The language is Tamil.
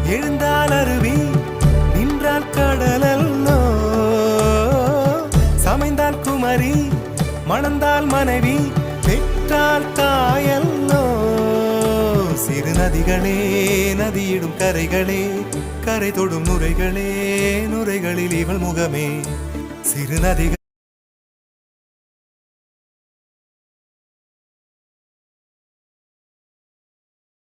எழுந்தால் அருவி நின்றால் கடலல்லோ சமைந்தால் குமரி மணந்தால் மனைவி பெற்றால் தாயல்லோ சிறு நதிகளே நதியிடும் கரைகளே கரை தொடும் நுரைகளே நுரைகளில் இவள் முகமே சிறு நதிகள்